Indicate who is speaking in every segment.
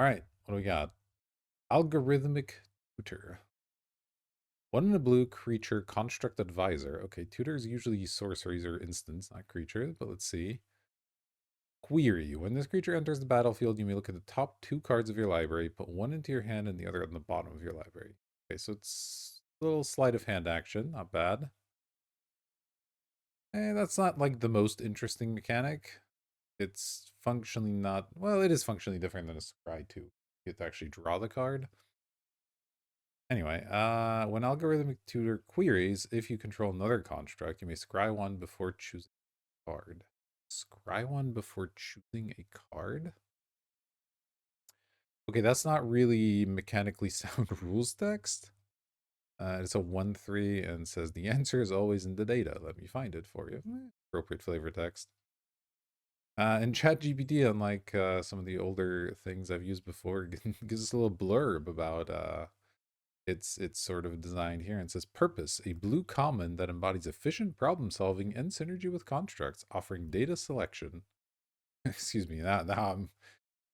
Speaker 1: All right, what do we got? Algorithmic tutor. One in a blue creature construct advisor. Okay, tutors usually sorceries or instants, not creatures, but let's see. Query. When this creature enters the battlefield, you may look at the top two cards of your library, put one into your hand and the other on the bottom of your library. Okay, so it's a little sleight of hand action, not bad. That's not like the most interesting mechanic. It's functionally not, well, it is functionally different than a scry 2. You get to actually draw the card. Anyway, when algorithmic tutor queries, if you control another construct, you may scry one before choosing a card. Scry one before choosing a card? Okay, that's not really mechanically sound rules text. It's a 1-3 and says the answer is always in the data. Let me find it for you. Appropriate flavor text. And ChatGPT, unlike some of the older things I've used before, gives us a little blurb about it's sort of designed here and says purpose, a blue common that embodies efficient problem solving and synergy with constructs, offering data selection. Excuse me, now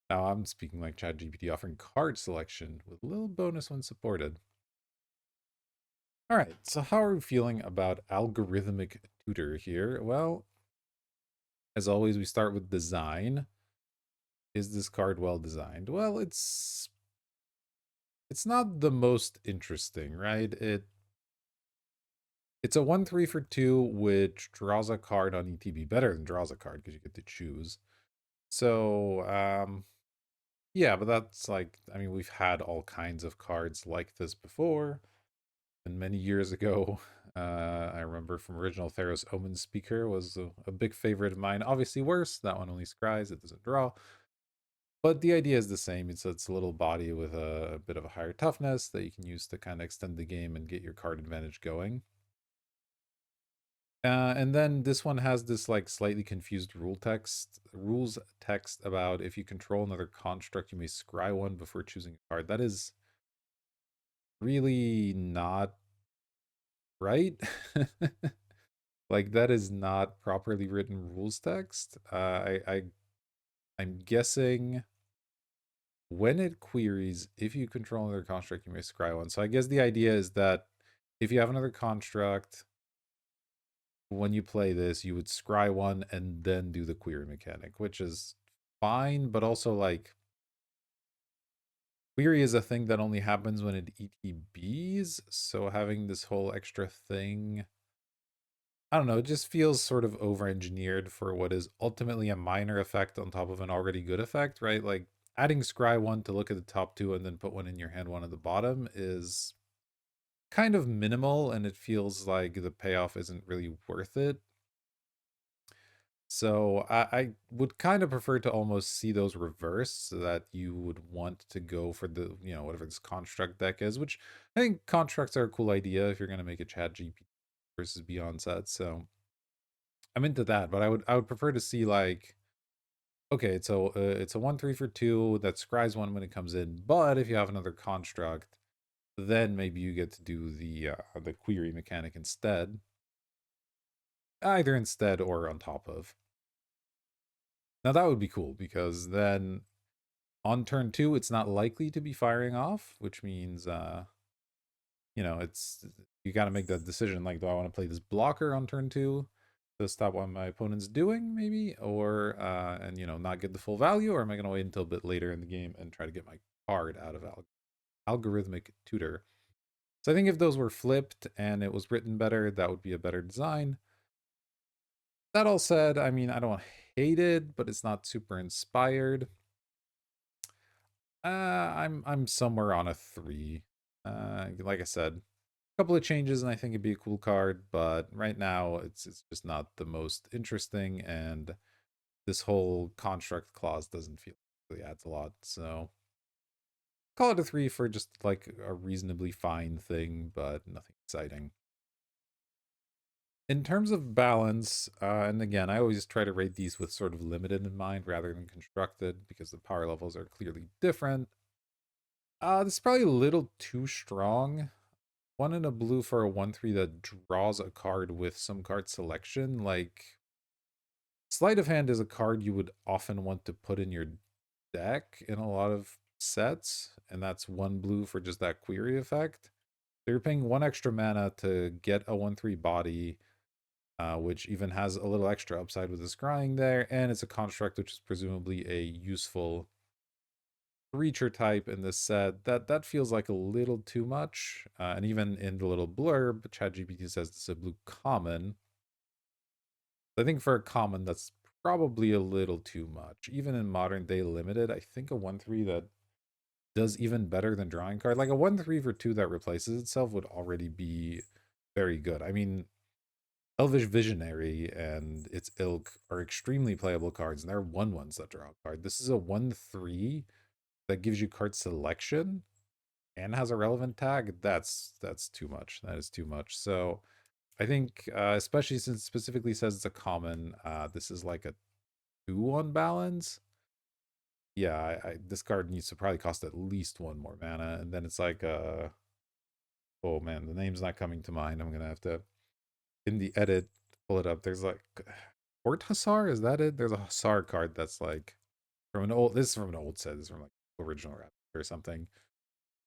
Speaker 1: I'm speaking like ChatGPT, offering card selection with a little bonus when supported. All right, so how are we feeling about algorithmic tutor here? Well, as always, we start with design. Is this card well designed? Well, it's not the most interesting, right? It's a 1-3 for 2, which draws a card on ETB. Better than draws a card because you get to choose. So, yeah, but that's like, I mean, we've had all kinds of cards like this before. And many years ago, I remember from original Theros, Omen Speaker was a big favorite of mine. Obviously worse, that one only scries, it doesn't draw. But the idea is the same. It's a little body with a bit of a higher toughness that you can use to kind of extend the game and get your card advantage going. And then this one has this like slightly confused rules text about if you control another construct, you may scry one before choosing a card. That is really not right. Like that is not properly written rules text. I'm guessing when it queries, if you control another construct, you may scry one. So I guess the idea is that if you have another construct, when you play this, you would scry one and then do the query mechanic, which is fine, but also like query is a thing that only happens when it ETBs. So having this whole extra thing, I don't know, it just feels sort of over engineered for what is ultimately a minor effect on top of an already good effect, right? Like adding scry one to look at the top two and then put one in your hand, one at the bottom is kind of minimal, and it feels like the payoff isn't really worth it. So I would kind of prefer to almost see those reversed so that you would want to go for the, whatever this construct deck is, which I think constructs are a cool idea if you're going to make a ChatGPT versus Beyond set. So I'm into that, but I would prefer to see like, okay, it's a 1-3 for 2 that scries one when it comes in, but if you have another construct, then maybe you get to do the query mechanic instead. Either instead or on top of. Now that would be cool because then on turn 2 it's not likely to be firing off, which means it's you got to make that decision, like, do I want to play this blocker on turn 2 to stop what my opponent's doing maybe, or and not get the full value, or am I going to wait until a bit later in the game and try to get my card out of algorithmic tutor. So I think if those were flipped and it was written better, that would be a better design. That all said, I mean, I don't hate it, but it's not super inspired. I'm somewhere on a 3. Like I said, a couple of changes and I think it'd be a cool card, but right now it's just not the most interesting, and this whole construct clause doesn't feel really adds a lot. So call it a 3 for just like a reasonably fine thing, but nothing exciting. In terms of balance, and again, I always try to rate these with sort of limited in mind rather than constructed because the power levels are clearly different. This is probably a little too strong. One in a blue for a 1-3 that draws a card with some card selection. Like, Sleight of Hand is a card you would often want to put in your deck in a lot of sets, and that's 1 blue for just that query effect. So you're paying 1 extra mana to get a 1/3 body, which even has a little extra upside with the scrying there, and it's a construct which is presumably a useful creature type in this set. That feels like a little too much. And even in the little blurb, ChatGPT says this is a blue common. I think for a common, that's probably a little too much. Even in modern day limited, I think a 1/3 that does even better than drawing card, like a 1/3 for 2 that replaces itself, would already be very good. I mean, Elvish Visionary and its ilk are extremely playable cards, and they're 1/1s that draw a card. This is a 1/3 that gives you card selection and has a relevant tag. That's too much. That is too much. So I think, especially since it specifically says it's a common, this is like a 2-1 balance. Yeah, this card needs to probably cost at least 1 more mana, and then it's like, oh man, the name's not coming to mind. I'm gonna have to, in the edit, pull it up. There's like, Port Hussar, is that it? There's a Hussar card that's like, from an old, this is from an old set, this is from like original rap or something.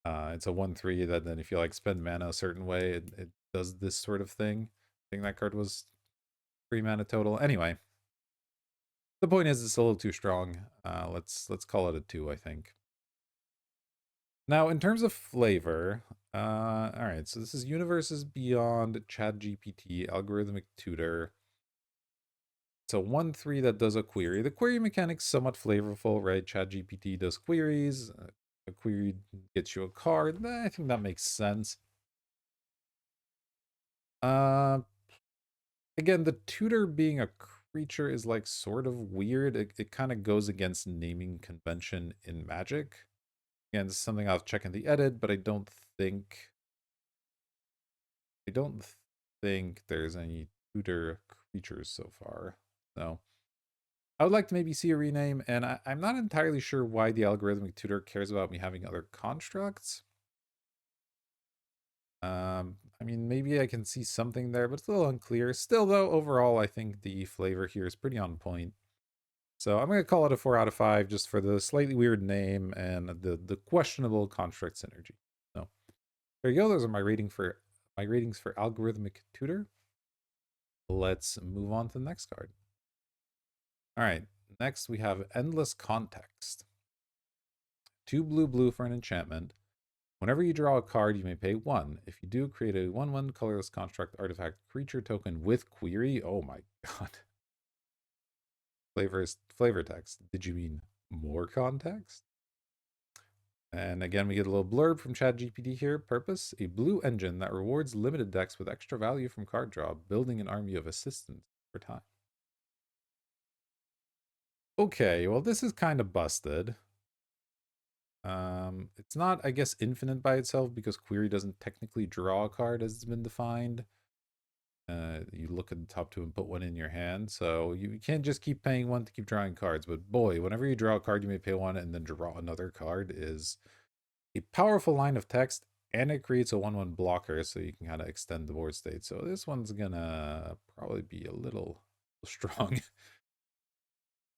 Speaker 1: It's a 1/3 that then if you like spend mana a certain way, it does this sort of thing. I think that card was 3 mana total. Anyway, the point is it's a little too strong. Let's call it a 2, I think. Now, in terms of flavor, all right, so this is Universes Beyond ChatGPT Algorithmic Tutor. It's a 1/3 that does a query. The query mechanic's somewhat flavorful, right? ChatGPT does queries. A query gets you a card. I think that makes sense. Uh, Again, the tutor being a creature is like sort of weird. It kind of goes against naming convention in Magic. Again, this is something I'll check in the edit, but I don't think there's any tutor creatures so far. So I would like to maybe see a rename, and I'm not entirely sure why the algorithmic tutor cares about me having other constructs. I mean, maybe I can see something there, but it's a little unclear. Still, though, overall, I think the flavor here is pretty on point. So I'm going to call it a 4 out of 5 just for the slightly weird name and the questionable construct synergy. So there you go. Those are my ratings for algorithmic tutor. Let's move on to the next card. All right. Next, we have Endless Context. 2 blue for an enchantment. Whenever you draw a card, you may pay 1. If you do, create a 1/1 colorless construct artifact creature token with query. Oh my god. Flavor text. Did you mean more context? And again, we get a little blurb from ChatGPT here. Purpose: a blue engine that rewards limited decks with extra value from card draw, building an army of assistants for time. Okay, well, this is kind of busted. It's not, I guess, infinite by itself because query doesn't technically draw a card as it's been defined. You look at the top 2 and put 1 in your hand, so you can't just keep paying 1 to keep drawing cards. But boy, whenever you draw a card, you may pay 1 and then draw another card is a powerful line of text, and it creates a 1/1 blocker, so you can kind of extend the board state. So this one's gonna probably be a little strong.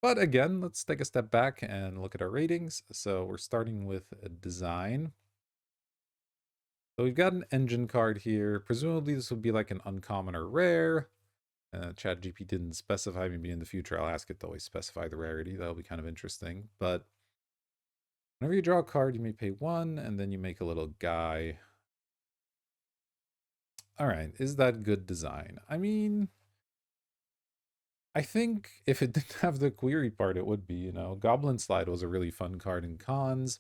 Speaker 1: But again, let's take a step back and look at our ratings. So we're starting with a design. So we've got an engine card here. Presumably this would be like an uncommon or rare. ChatGPT didn't specify. Maybe in the future I'll ask it to always specify the rarity. That'll be kind of interesting. But whenever you draw a card, you may pay 1, and then you make a little guy. All right, is that good design? I mean, I think if it didn't have the query part, it would be, Goblin Slide was a really fun card in cons.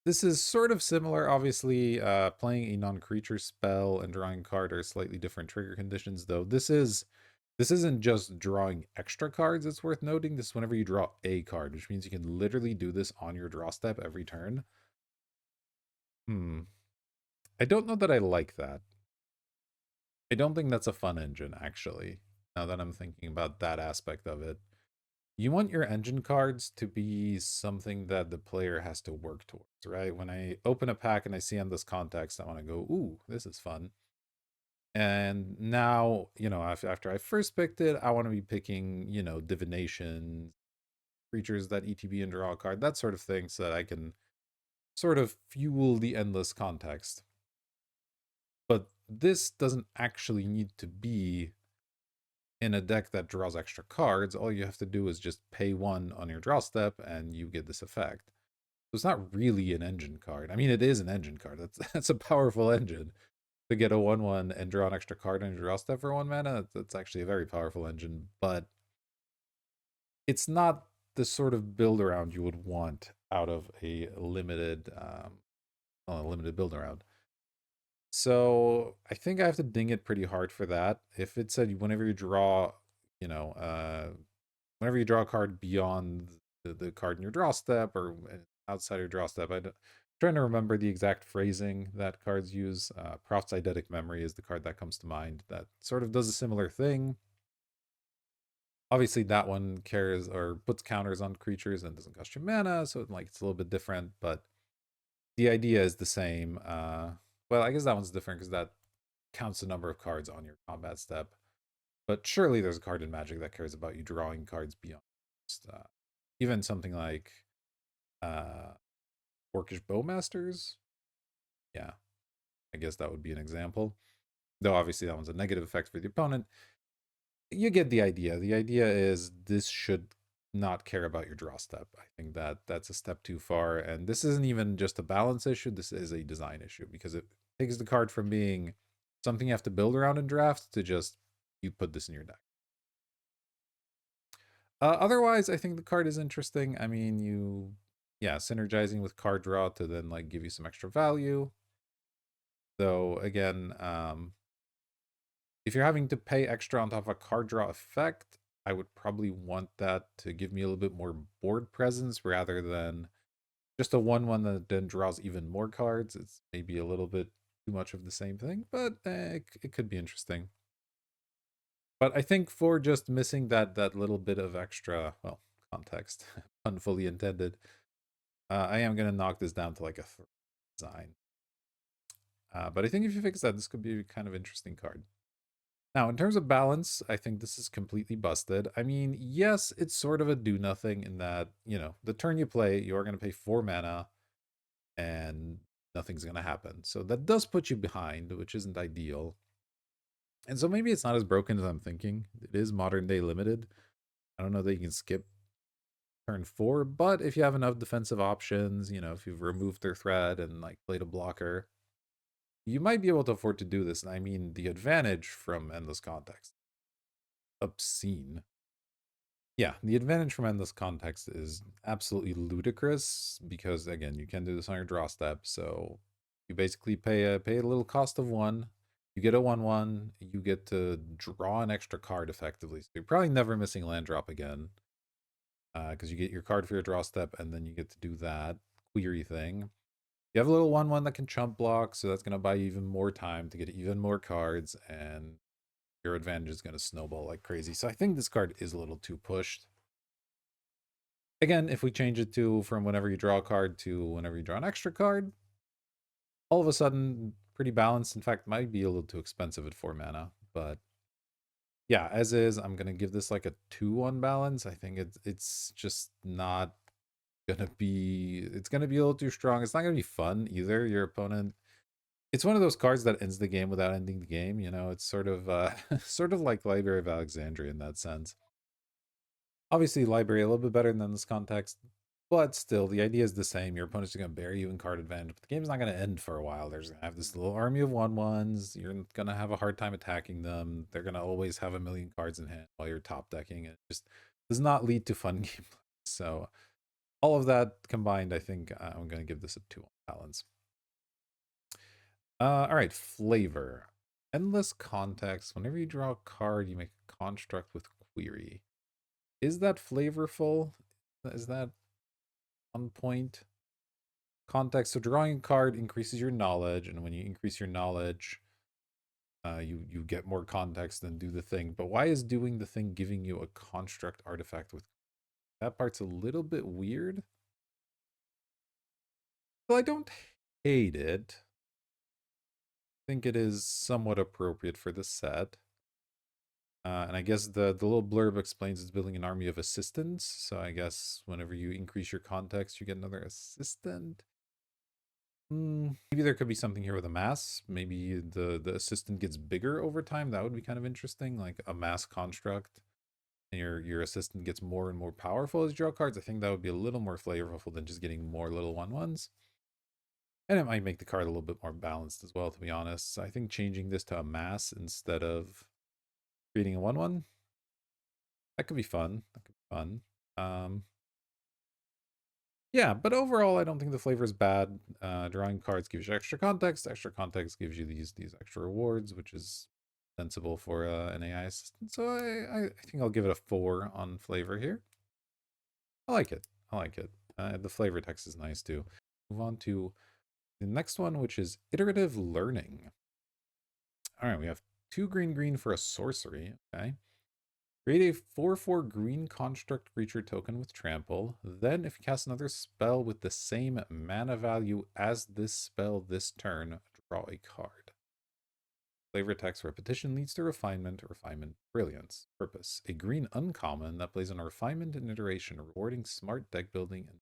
Speaker 1: This is sort of similar, obviously. Playing a non-creature spell and drawing a card are slightly different trigger conditions, though. This isn't just drawing extra cards, it's worth noting. This is whenever you draw a card, which means you can literally do this on your draw step every turn. I don't know that I like that. I don't think that's a fun engine, actually, now that I'm thinking about that aspect of it. You want your engine cards to be something that the player has to work towards, right? When I open a pack and I see Endless Context, I want to go, ooh, this is fun. And now, after I first picked it, I want to be picking, divination, creatures that ETB and draw a card, that sort of thing, so that I can sort of fuel the endless context. But this doesn't actually need to be in a deck that draws extra cards. All you have to do is just pay one on your draw step and you get this effect. So it's not really an engine card. I mean, it is an engine card. That's a powerful engine. To get a 1/1 and draw an extra card on your draw step for 1 mana, that's actually a very powerful engine, but it's not the sort of build around you would want out of a limited build around. So I think I have to ding it pretty hard for that. If it said whenever you draw, you know, whenever you draw a card beyond the card in your draw step or outside your draw step, I'm trying to remember the exact phrasing that cards use. Proft's Eidetic Memory is the card that comes to mind that sort of does a similar thing. Obviously, that one cares or puts counters on creatures and doesn't cost you mana, so like it's a little bit different, but the idea is the same. Well, I guess that one's different because that counts the number of cards on your combat step. But surely there's a card in Magic that cares about you drawing cards beyond just, even something like uh, Orcish Bowmasters. Yeah, I guess that would be an example. Though obviously that one's a negative effect for the opponent. You get the idea. The idea is this should not care about your draw step. I think that that's a step too far. And this isn't even just a balance issue. This is a design issue because it takes the card from being something you have to build around in draft to just you put this in your deck. Otherwise, I think the card is interesting. I mean, yeah, synergizing with card draw to then like give you some extra value. Though again, if you're having to pay extra on top of a card draw effect, I would probably want that to give me a little bit more board presence rather than just a 1/1 that then draws even more cards. It's maybe a little bit too much of the same thing, but it could be interesting. But I think for just missing that little bit of extra, well, context, pun fully intended, I am going to knock this down to like a 3 design. But I think if you fix that, this could be a kind of interesting card. Now, in terms of balance, I think this is completely busted. I mean, yes, it's sort of a do nothing in that, the turn you play, you're going to pay 4 mana and nothing's going to happen. So that does put you behind, which isn't ideal. And so maybe it's not as broken as I'm thinking. It is modern day limited. I don't know that you can skip turn 4, but if you have enough defensive options, if you've removed their threat and like played a blocker, you might be able to afford to do this. And I mean, the advantage from Endless Context, obscene. Yeah, the advantage from Endless Context is absolutely ludicrous because again, you can do this on your draw step. So you basically pay a little cost of 1. You get a 1/1. You get to draw an extra card effectively. So you're probably never missing land drop again because you get your card for your draw step and then you get to do that query thing. You have a little 1/1 that can chump block, so that's going to buy you even more time to get even more cards, and your advantage is going to snowball like crazy. So I think this card is a little too pushed. Again, if we change it to from whenever you draw a card to whenever you draw an extra card, all of a sudden pretty balanced. In fact, might be a little too expensive at 4 mana, but yeah, as is, I'm gonna give this like a 2/1 balance. I think it's just not gonna be it's gonna be a little too strong. It's not gonna be fun either. Your opponent, it's one of those cards that ends the game without ending the game. It's sort of sort of like Library of Alexandria in that sense. Obviously, Library a little bit better than this context, but still, the idea is the same. Your opponent's going to bury you in card advantage, but the game's not going to end for a while. There's going to have this little army of 1/1s. You're going to have a hard time attacking them. They're going to always have a million cards in hand while you're top decking. It just does not lead to fun gameplay. So, all of that combined, I think I'm going to give this a 2 on balance. All right, flavor. Endless context. Whenever you draw a card, you make a construct with query. Is that flavorful? Is that on point? Context. So drawing a card increases your knowledge, and when you increase your knowledge, you get more context and do the thing. But why is doing the thing giving you a construct artifact with that part's a little bit weird? Well, I don't hate it. I think it is somewhat appropriate for the set. And I guess the little blurb explains it's building an army of assistants. So I guess whenever you increase your context, you get another assistant. Maybe there could be something here with a mass. Maybe the assistant gets bigger over time. That would be kind of interesting, like a mass construct, and your assistant gets more and more powerful as you draw cards. I think that would be a little more flavorful than just getting more little 1/1s. And it might make the card a little bit more balanced as well, to be honest. So I think changing this to a mass instead of creating a 1/1, that could be fun. That could be fun. Um, yeah, but overall, I don't think the flavor is bad. Drawing cards gives you extra context. Extra context gives you these extra rewards, which is sensible for an AI assistant. So I think I'll give it a 4 on flavor here. I like it. I like it. The flavor text is nice too. Move on to the next one, which is iterative learning. All right, we have 2 green green for a sorcery. Okay. Create a 4/4 green construct creature token with trample. Then, if you cast another spell with the same mana value as this spell this turn, draw a card. Flavor text repetition leads to refinement, refinement, brilliance. Purpose: a green uncommon that plays on refinement and iteration, rewarding smart deck building.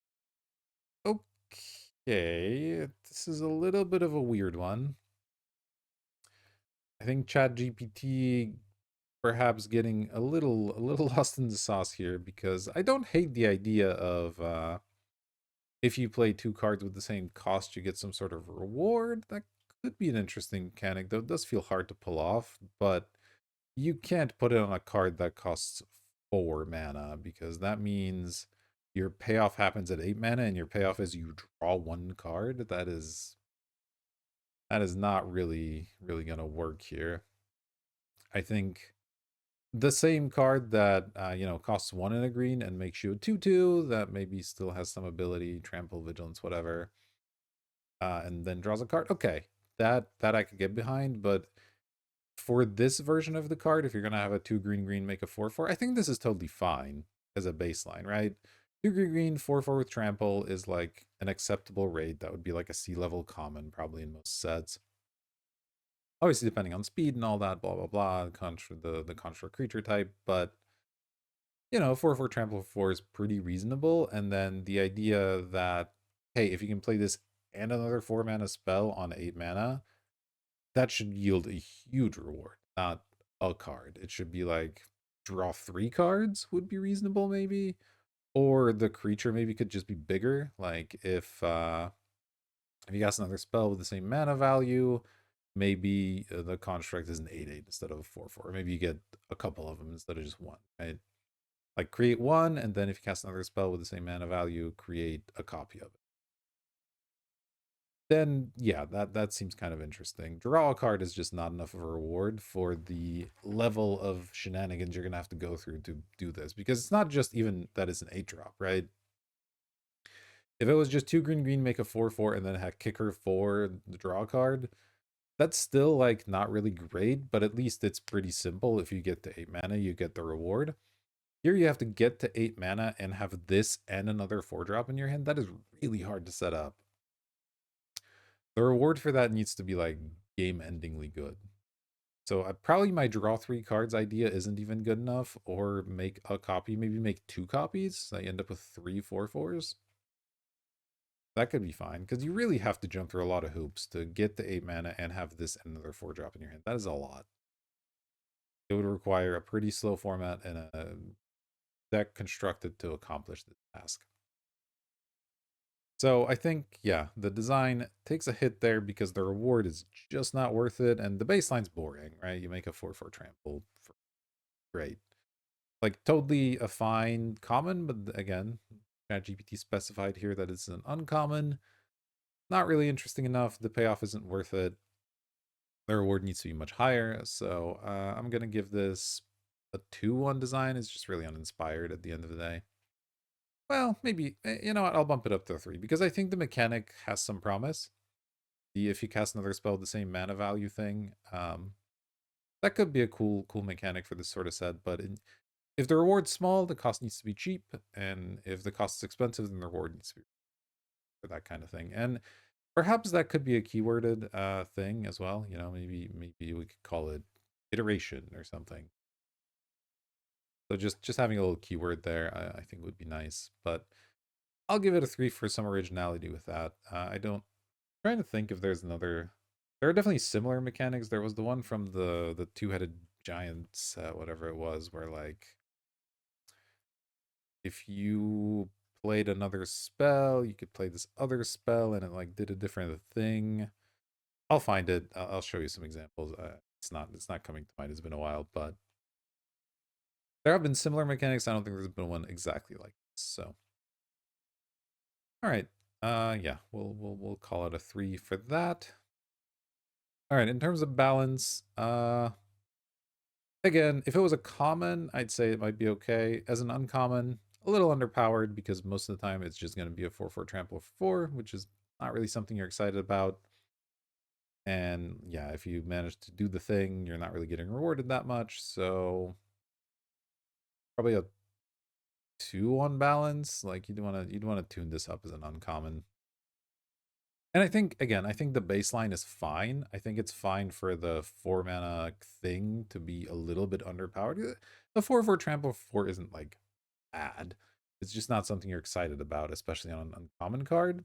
Speaker 1: Okay, this is a little bit of a weird one. I think ChatGPT perhaps getting a little lost in the sauce here, because I don't hate the idea of if you play 2 cards with the same cost, you get some sort of reward. That could be an interesting mechanic, though it does feel hard to pull off, but you can't put it on a card that costs 4 mana, because that means your payoff happens at 8 mana and your payoff is you draw 1 card. That is not really gonna work here. I think the same card that costs 1 in a green and makes you a 2/2 that maybe still has some ability, trample, vigilance, whatever, and then draws a card. Okay, that I could get behind, but for this version of the card, if you're gonna have a 2 green green make a 4/4, I think this is totally fine as a baseline, right? 2 green green 4/4 with trample is like an acceptable rate. That would be like a sea level common probably in most sets. Obviously, depending on speed and all that, blah blah blah, the construct creature type, but 4/4 trample 4 is pretty reasonable. And then the idea that, hey, if you can play this and another 4 mana spell on 8 mana, that should yield a huge reward, not a card. It should be like draw 3 cards would be reasonable, maybe. Or the creature maybe could just be bigger. Like if you cast another spell with the same mana value, maybe the construct is an 8/8 instead of a 4/4. Maybe you get a couple of them instead of just one, right? Like create one, and then if you cast another spell with the same mana value, create a copy of it. Then yeah, that seems kind of interesting. Draw a card is just not enough of a reward for the level of shenanigans you're gonna have to go through to do this, because it's not just even that it's an 8-drop, right? If it was just 2 green green make a 4/4 and then had kicker for the draw card, that's still like not really great, but at least it's pretty simple. If you get to 8 mana, you get the reward. Here you have to get to 8 mana and have this and another 4-drop in your hand. That is really hard to set up. The reward for that needs to be like game-endingly good. So probably my draw 3 cards idea isn't even good enough, or make a copy, maybe make 2 copies. So I end up with 3/4/4s. That could be fine, because you really have to jump through a lot of hoops to get the 8 mana and have this and another 4-drop in your hand. That is a lot. It would require a pretty slow format and a deck constructed to accomplish this task. So I think, yeah, the design takes a hit there because the reward is just not worth it, and the baseline's boring, right? You make a 4/4 trample, for great. Like, totally a fine common, but again, ChatGPT specified here that it's an uncommon. Not really interesting enough. The payoff isn't worth it. The reward needs to be much higher. So I'm going to give this a 2/1 design. It's just really uninspired at the end of the day. Well, maybe, you know what? I'll bump it up to a 3, because I think the mechanic has some promise. If you cast another spell with the same mana value thing, that could be a cool mechanic for this sort of set. But if the reward's small, the cost needs to be cheap, and if the cost is expensive, then the reward needs to be for that kind of thing. And perhaps that could be a keyworded thing as well. Maybe we could call it iteration or something. So just having a little keyword there, I think would be nice. But I'll give it a 3 for some originality with that. I don't Trying to think if there's another. There are definitely similar mechanics. There was the one from the two-headed giant set, whatever it was, where like if you played another spell, you could play this other spell, and it like did a different thing. I'll find it. I'll show you some examples. It's not coming to mind. It's been a while, but there have been similar mechanics. I don't think there's been one exactly like this. So, all right. Yeah, we'll call it a 3 for that. All right. In terms of balance, again, if it was a common, I'd say it might be okay. As an uncommon, a little underpowered because most of the time it's just going to be a 4/4 trample for 4, which is not really something you're excited about. And yeah, if you manage to do the thing, you're not really getting rewarded that much. So probably a 2 on balance. Like you'd want to tune this up as an uncommon. And I think again, I think the baseline is fine. I think it's fine for the 4 mana thing to be a little bit underpowered. The 4/4 trample 4 isn't like bad. It's just not something you're excited about, especially on an uncommon card.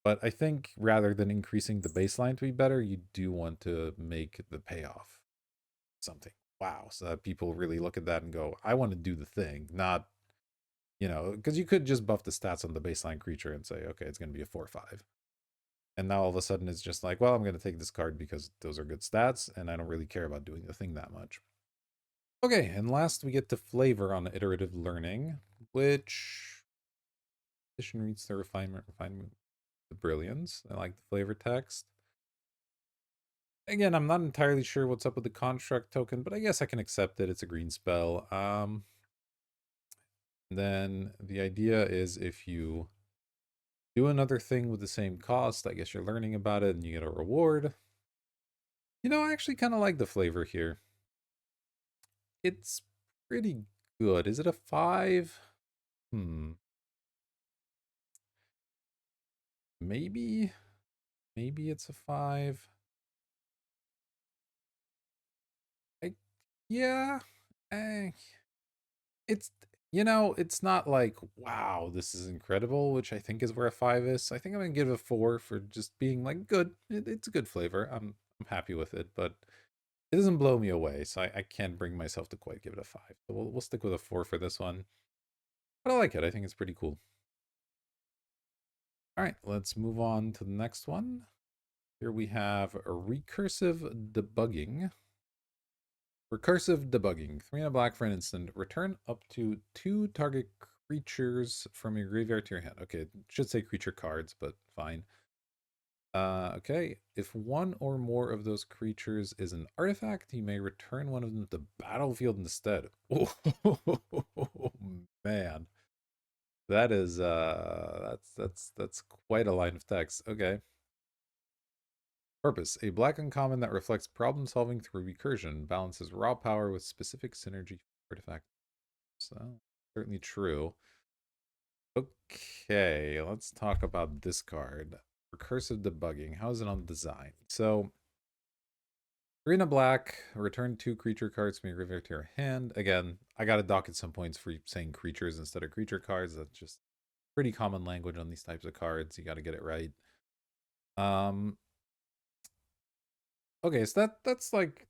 Speaker 1: But I think rather than increasing the baseline to be better, you do want to make the payoff something. Wow. So that people really look at that and go, I want to do the thing, not, because you could just buff the stats on the baseline creature and say, okay, it's going to be a 4/5. And now all of a sudden it's just like, well, I'm going to take this card because those are good stats and I don't really care about doing the thing that much. Okay, and last we get to flavor on iterative learning, which addition reads the refinement, the brilliance. I like the flavor text. Again, I'm not entirely sure what's up with the construct token, but I guess I can accept it. It's a green spell. Then the idea is if you do another thing with the same cost, I guess you're learning about it and you get a reward. I actually kind of like the flavor here. It's pretty good. Is it a 5? Maybe. Maybe it's a 5. I, yeah. Eh, it's not like, wow, this is incredible, which I think is where a 5 is. I think I'm gonna give it a 4 for just being like good. It's a good flavor. I'm happy with it, but it doesn't blow me away, so I can't bring myself to quite give it a 5. So we'll stick with a 4 for this one. But I like it. I think it's pretty cool. All right, let's move on to the next one. Here we have a recursive debugging. Recursive debugging. 3 and a black for an instant. Return up to 2 target creatures from your graveyard to your hand. Okay, it should say creature cards, but fine. Okay. If one or more of those creatures is an artifact, you may return one of them to the battlefield instead. Oh man. That is that's quite a line of text. Okay. Purpose. A black uncommon that reflects problem solving through recursion, balances raw power with specific synergy artifact. So certainly true. Okay, let's talk about this card. Recursive debugging. How is it on design? So 3 and a black, return 2 creature cards from your graveyard to your hand. Again, I gotta dock some points for saying creatures instead of creature cards. That's just pretty common language on these types of cards. You gotta get it right. Okay, so that's like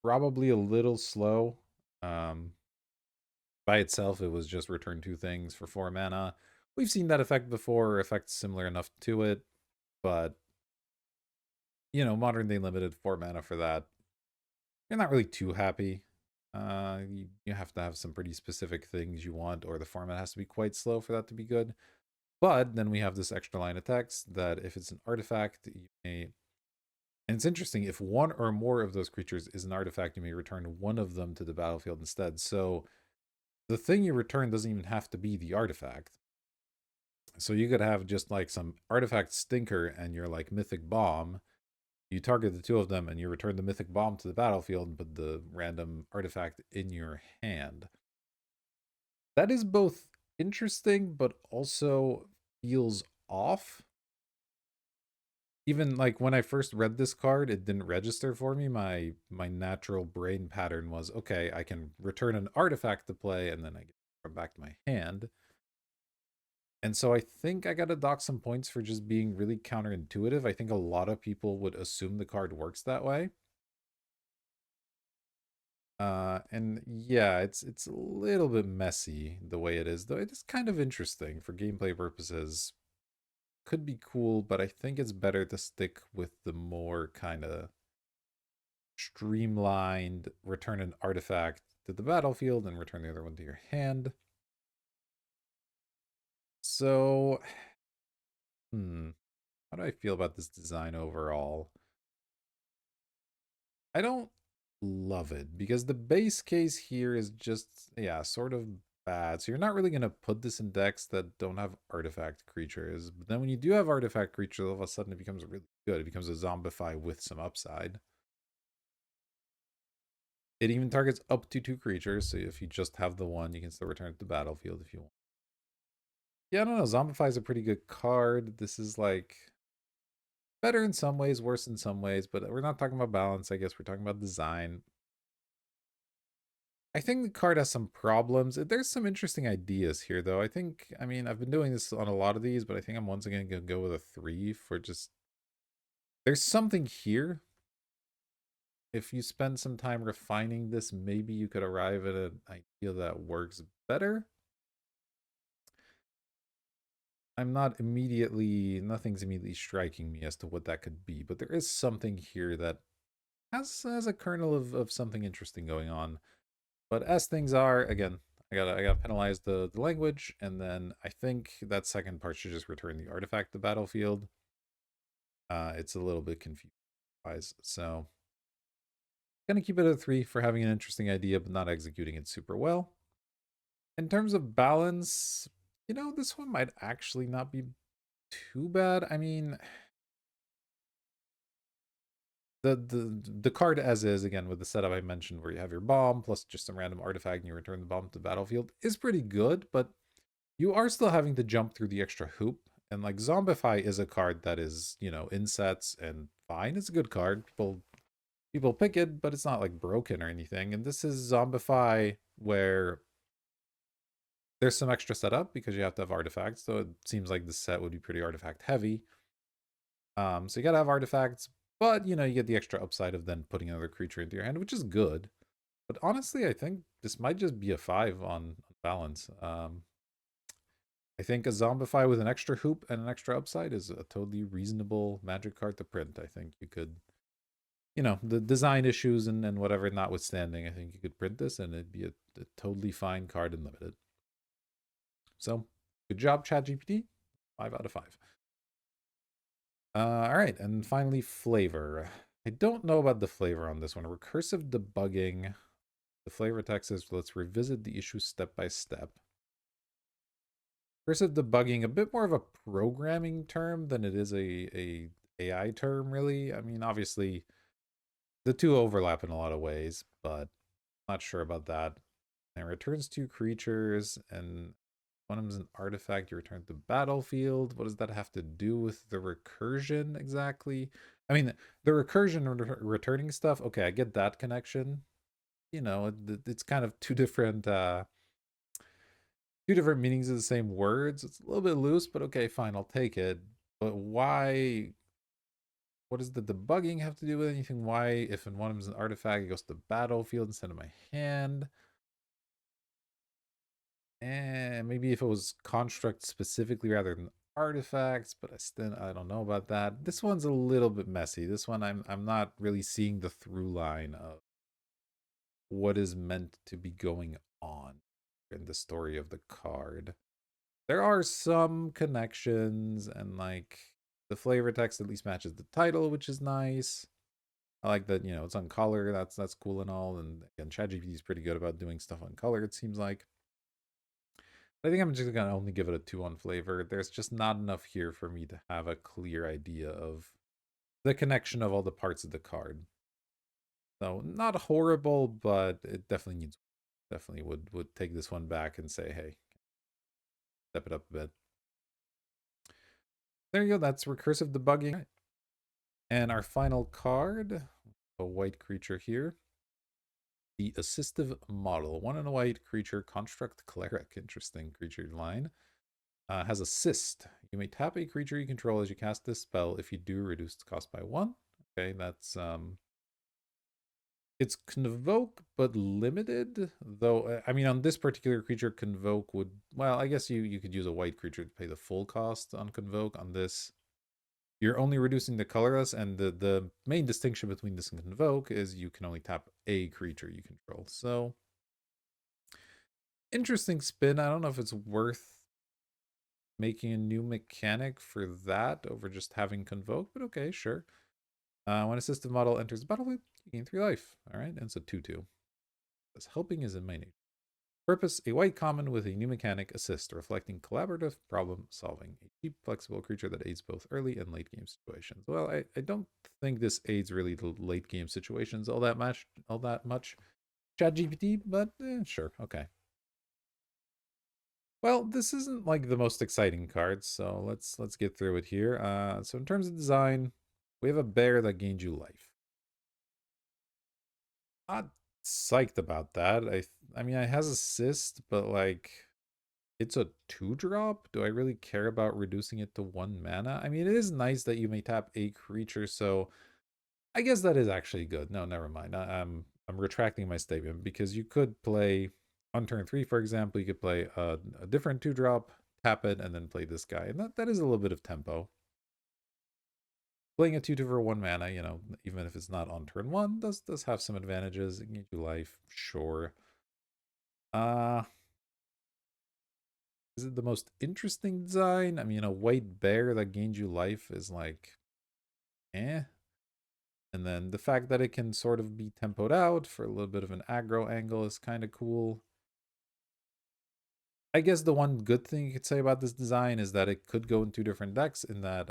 Speaker 1: probably a little slow. Um, by itself, it was just return 2 things for 4 mana. We've seen that effect before, effects similar enough to it, but modern day limited 4 mana for that. You're not really too happy. You have to have some pretty specific things you want, or the format has to be quite slow for that to be good. But then we have this extra line of text that if it's an artifact, you may. And it's interesting, if one or more of those creatures is an artifact, you may return one of them to the battlefield instead. So the thing you return doesn't even have to be the artifact. So you could have just like some artifact stinker and your like mythic bomb. You target the 2 of them and you return the mythic bomb to the battlefield and put the random artifact in your hand. That is both interesting, but also feels off. Even like when I first read this card, it didn't register for me. My natural brain pattern was, okay, I can return an artifact to play and then I get it back to my hand. And so I think I gotta dock some points for just being really counterintuitive. I think a lot of people would assume the card works that way. And yeah, it's a little bit messy the way it is, though it is kind of interesting for gameplay purposes. Could be cool, but I think it's better to stick with the more kind of streamlined return an artifact to the battlefield and return the other one to your hand. So, how do I feel about this design overall? I don't love it because the base case here is just, yeah, sort of bad. So you're not really going to put this in decks that don't have artifact creatures. But then when you do have artifact creatures, all of a sudden it becomes really good. It becomes a zombify with some upside. It even targets up to 2 creatures, so if you just have the one, you can still return it to the battlefield if you want. Yeah, I don't know. Zombify is a pretty good card. This is like better in some ways, worse in some ways, but we're not talking about balance. I guess we're talking about design. I think the card has some problems. There's some interesting ideas here, though. I mean, I've been doing this on a lot of these, but I think I'm once again going to go with a 3 for just. There's something here. If you spend some time refining this, maybe you could arrive at an idea that works better. Nothing's immediately striking me as to what that could be, but there is something here that has a kernel of something interesting going on. But as things are, again, I gotta penalize the language, and then I think that second part should just return the artifact to the battlefield. It's a little bit confusing, so gonna keep it at 3 for having an interesting idea, but not executing it super well. In terms of balance, this one might actually not be too bad. I mean, the card as is, again, with the setup I mentioned, where you have your bomb plus just some random artifact and you return the bomb to the battlefield, is pretty good, but you are still having to jump through the extra hoop. And like Zombify is a card that is, in sets and fine. It's a good card. People pick it, but it's not like broken or anything. And this is Zombify where there's some extra setup because you have to have artifacts. So it seems like the set would be pretty artifact heavy. So you gotta have artifacts, but you get the extra upside of then putting another creature into your hand, which is good. But honestly, I think this might just be a 5 on balance. I think a Zombify with an extra hoop and an extra upside is a totally reasonable magic card to print. I think you could, the design issues and whatever notwithstanding, I think you could print this and it'd be a totally fine card in limited. So, good job, ChatGPT. 5 out of 5. All right, and finally, flavor. I don't know about the flavor on this one. Recursive debugging. The flavor text is, let's revisit the issue step by step. Recursive debugging, a bit more of a programming term than it is a AI term, really. I mean, obviously, the two overlap in a lot of ways, but not sure about that. And it returns 2 creatures, and one of them is an artifact you return to the battlefield. What does that have to do with the recursion exactly? I mean, the recursion returning stuff, okay, I get that connection. It's kind of two different meanings of the same words. It's a little bit loose, but okay, fine, I'll take it. But why? What does the debugging have to do with anything? Why, if in one of them is an artifact, it goes to the battlefield instead of my hand? And maybe if it was construct specifically rather than artifacts, but I don't know about that. This one's a little bit messy. This one I'm not really seeing the through line of what is meant to be going on in the story of the card. There are some connections, and like the flavor text at least matches the title, which is nice. I like that, it's on color. That's cool and all. And again, ChatGPT is pretty good about doing stuff on color, it seems like. I think I'm just gonna only give it a 2 on flavor. There's just not enough here for me to have a clear idea of the connection of all the parts of the card. So not horrible, but it definitely needs, definitely would take this one back and say, hey, step it up a bit. There you go. That's recursive debugging. And our final card, a white creature here. The assistive model. 1 and a white creature, construct cleric. Interesting creature line. Has assist. You may tap a creature you control as you cast this spell. If you do, reduce its cost by 1. Okay, that's it's convoke but limited, though. I mean, on this particular creature, convoke would, well, I guess you could use a white creature to pay the full cost on convoke. On this, you're only reducing the colorless, and the main distinction between this and convoke is you can only tap a creature you control. So interesting spin. I don't know if it's worth making a new mechanic for that over just having convoke, but okay, sure. When a system model enters the battlefield, you gain 3 life. All right, and it's a 2/2. As helping is in my nature. Purpose: a white common with a new mechanic, assist, reflecting collaborative problem solving. A cheap, flexible creature that aids both early and late game situations. Well, I don't think this aids really the late game situations all that much. ChatGPT, but sure, okay. Well, this isn't like the most exciting card, so let's get through it here. So in terms of design, we have a bear that gains you life. Not psyched about that. I mean, it has assist, but like it's a 2-drop. Do I really care about reducing it to 1 mana? I mean, it is nice that you may tap a creature, so I guess that is actually good. No, never mind. I'm retracting my statement because you could play on turn 3, for example, you could play a different 2-drop, tap it, and then play this guy. And that is a little bit of tempo. Playing a 2/2 for 1 mana, you know, even if it's not on turn 1, does have some advantages. It gives you life, sure. Uh is it the most interesting design? I mean, a white bear that gains you life is like, eh. And then the fact that it can sort of be tempoed out for a little bit of an aggro angle is kind of cool. I guess the one good thing you could say about this design is that it could go in 2 different decks, in that,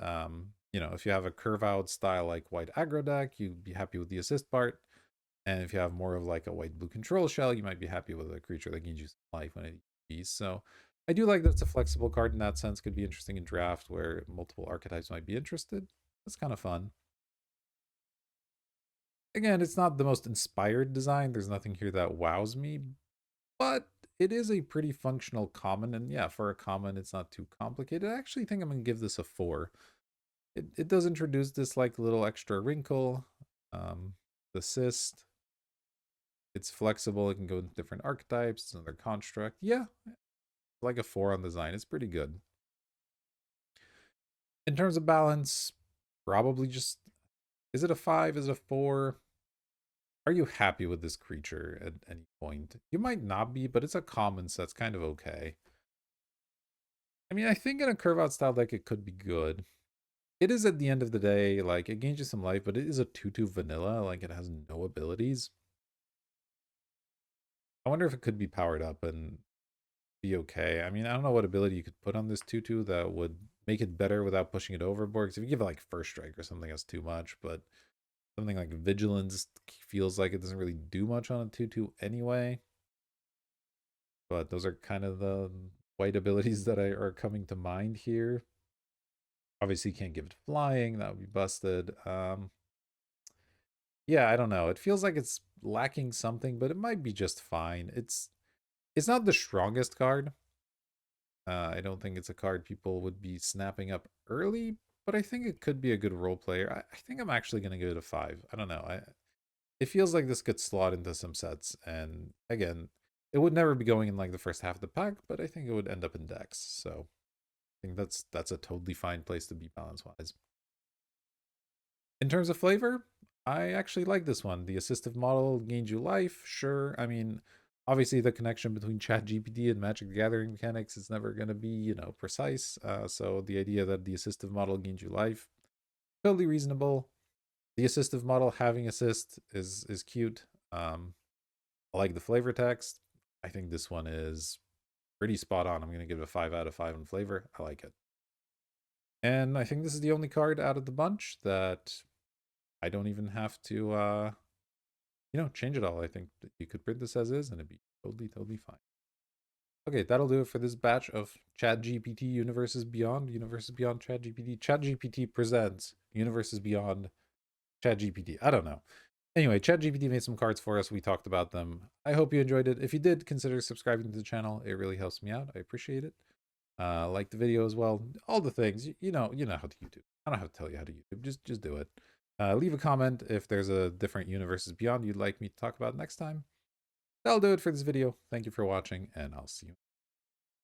Speaker 1: you know, if you have a curve out style like white aggro deck, you'd be happy with the assist part. And if you have more of like a white blue control shell, you might be happy with a creature that gives you some life when it EVs. So I do like that it's a flexible card in that sense. Could be interesting in draft where multiple archetypes might be interested. That's kind of fun. Again, it's not the most inspired design. There's nothing here that wows me, but it is a pretty functional common. And yeah, for a common, it's not too complicated. I actually think I'm going to give this a 4. It does introduce this like little extra wrinkle. Assist. It's flexible. It can go into different archetypes. It's another construct. Yeah, like a 4 on design. It's pretty good. In terms of balance, probably just, is it a 5? Is it a 4? Are you happy with this creature at any point? You might not be, but it's a common, so that's kind of okay. I mean, I think in a curve out style deck, it could be good. It is, at the end of the day, like, it gains you some life, but it is a 2/2 vanilla. Like, it has no abilities. I wonder if it could be powered up and be okay. I mean, I don't know what ability you could put on this 2/2 that would make it better without pushing it overboard. Because if you give it like first strike or something, that's too much. But something like vigilance feels like it doesn't really do much on a 2/2 anyway. But those are kind of the white abilities that are coming to mind here. Obviously, you can't give it flying. That would be busted. Yeah, I don't know. It feels like it's lacking something, but it might be just fine. It's not the strongest card. I don't think it's a card people would be snapping up early, but I think it could be a good role player. I think I'm actually going to give it a 5. I don't know. It feels like this could slot into some sets, and again, it would never be going in like the first half of the pack, but I think it would end up in decks. So I think that's a totally fine place to be balance wise. In terms of flavor, I actually like this one. The assistive model gains you life, sure. I mean, obviously the connection between ChatGPT and Magic the Gathering mechanics is never going to be, you know, precise. So the idea that the assistive model gains you life, totally reasonable. The assistive model having assist is cute. I like the flavor text. I think this one is pretty spot on. I'm going to give it a 5 out of 5 in flavor. I like it. And I think this is the only card out of the bunch that I don't even have to, you know, change it all. I think that you could print this as is and it'd be totally fine. Okay, that'll do it for this batch of ChatGPT Universes Beyond, Universes Beyond ChatGPT. ChatGPT presents Universes Beyond ChatGPT. I don't know. Anyway, ChatGPT made some cards for us. We talked about them. I hope you enjoyed it. If you did, consider subscribing to the channel. It really helps me out. I appreciate it. Like the video as well. All the things. You know how to YouTube. I don't have to tell you how to YouTube. Just do it. Leave a comment if there's a different universes beyond you'd like me to talk about next time. That'll do it for this video. Thank you for watching, and I'll see you.